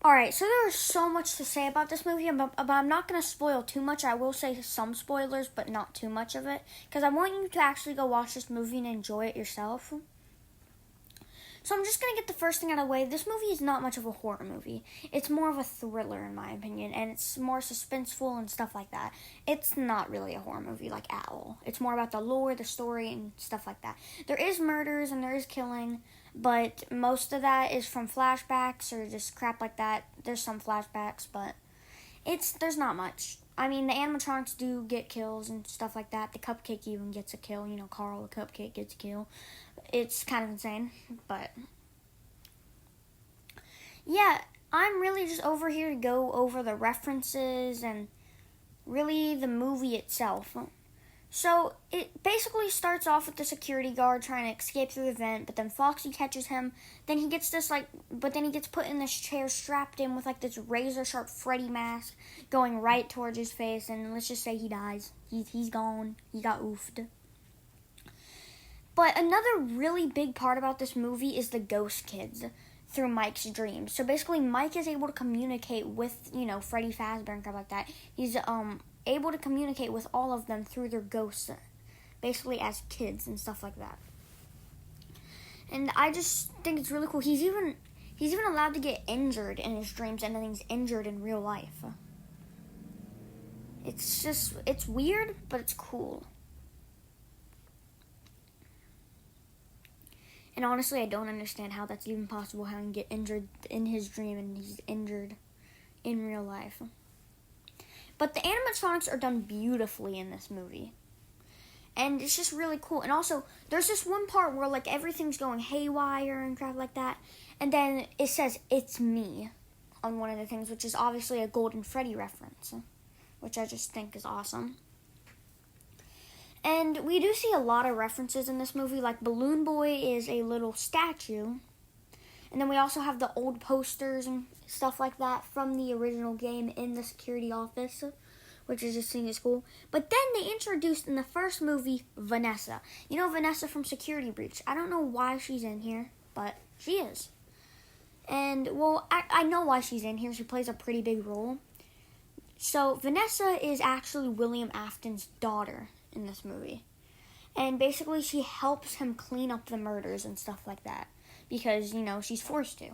Alright, so there is so much to say about this movie, but I'm not going to spoil too much. I will say some spoilers, but not too much of it, because I want you to actually go watch this movie and enjoy it yourself. So I'm just going to get the first thing out of the way. This movie is not much of a horror movie. It's more of a thriller, in my opinion, and it's more suspenseful and stuff like that. It's not really a horror movie, like, at all. It's more about the lore, the story, and stuff like that. There is murders and there is killing, but most of that is from flashbacks or just crap like that. There's some flashbacks, but there's not much. I mean, the animatronics do get kills and stuff like that. The cupcake even gets a kill. You know, Carl the cupcake gets a kill. It's kind of insane, but yeah, I'm really just over here to go over the references and really the movie itself. So it basically starts off with the security guard trying to escape through the vent, but then Foxy catches him. Then he gets put in this chair, strapped in with like this razor sharp Freddy mask, going right towards his face. And let's just say he dies. He's gone. He got oofed. But another really big part about this movie is the ghost kids through Mike's dreams. So basically, Mike is able to communicate with Freddy Fazbear and stuff like that. He's able to communicate with all of them through their ghosts, basically as kids and stuff like that. And I just think it's really cool. He's even allowed to get injured in his dreams, and then he's injured in real life. It's weird, but it's cool. And honestly, I don't understand how that's even possible, how he can get injured in his dream and he's injured in real life. But the animatronics are done beautifully in this movie. And it's just really cool. And also, there's this one part where like everything's going haywire and crap like that. And then it says, "It's me," on one of the things, which is obviously a Golden Freddy reference, which I just think is awesome. And we do see a lot of references in this movie, like Balloon Boy is a little statue. And then we also have the old posters and stuff like that from the original game in the security office, which is just seeing is cool. But then they introduced in the first movie Vanessa. You know Vanessa from Security Breach. I don't know why she's in here, but she is. And, well, I know why she's in here. She plays a pretty big role. So Vanessa is actually William Afton's daughter in this movie. And basically she helps him clean up the murders and stuff like that. Because, she's forced to.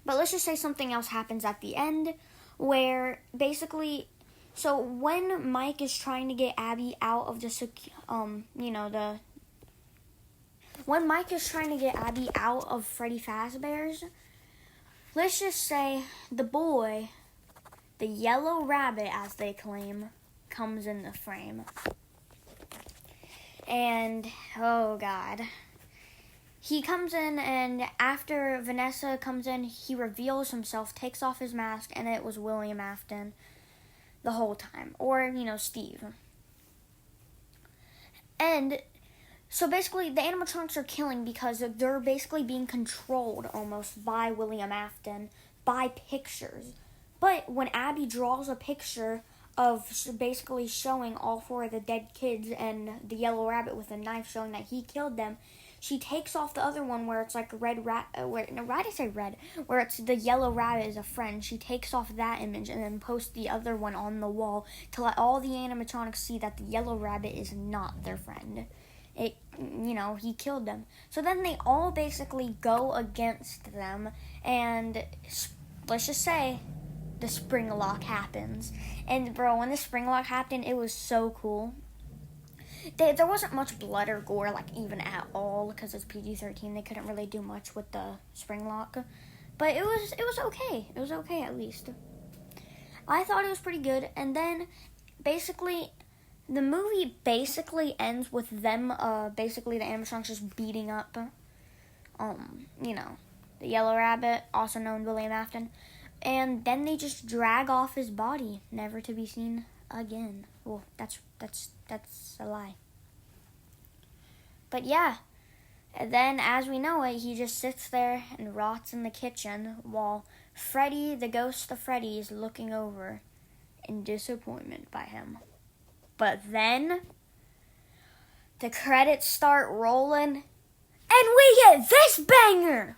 But let's just say something else happens at the end where basically, so when Mike is trying to get Abby out of when Mike is trying to get Abby out of Freddy Fazbear's, let's just say the boy, the yellow rabbit as they claim, comes in the frame. And, oh God. He comes in, and after Vanessa comes in, he reveals himself, takes off his mask, and it was William Afton the whole time. Or, Steve. And so basically, the animatronics are killing because they're basically being controlled almost by William Afton, by pictures. But when Abby draws a picture of basically showing all four of the dead kids and the yellow rabbit with a knife showing that he killed them, she takes off the other one where it's like where it's the yellow rabbit is a friend. She takes off that image and then posts the other one on the wall to let all the animatronics see that the yellow rabbit is not their friend. He killed them. So then they all basically go against them, and let's just say the spring lock happens. And bro, when the spring lock happened, it was so cool. There wasn't much blood or gore, like, even at all, because it's PG-13. They couldn't really do much with the spring lock. But it was okay. It was okay, at least. I thought it was pretty good. And then, basically, the movie basically ends with them, basically the animatronics just beating up, the yellow rabbit, also known William Afton. And then they just drag off his body, never to be seen again. Well, that's a lie. But yeah, and then as we know it, he just sits there and rots in the kitchen while Freddy, the ghost of Freddy, is looking over in disappointment by him. But then the credits start rolling and we get this banger!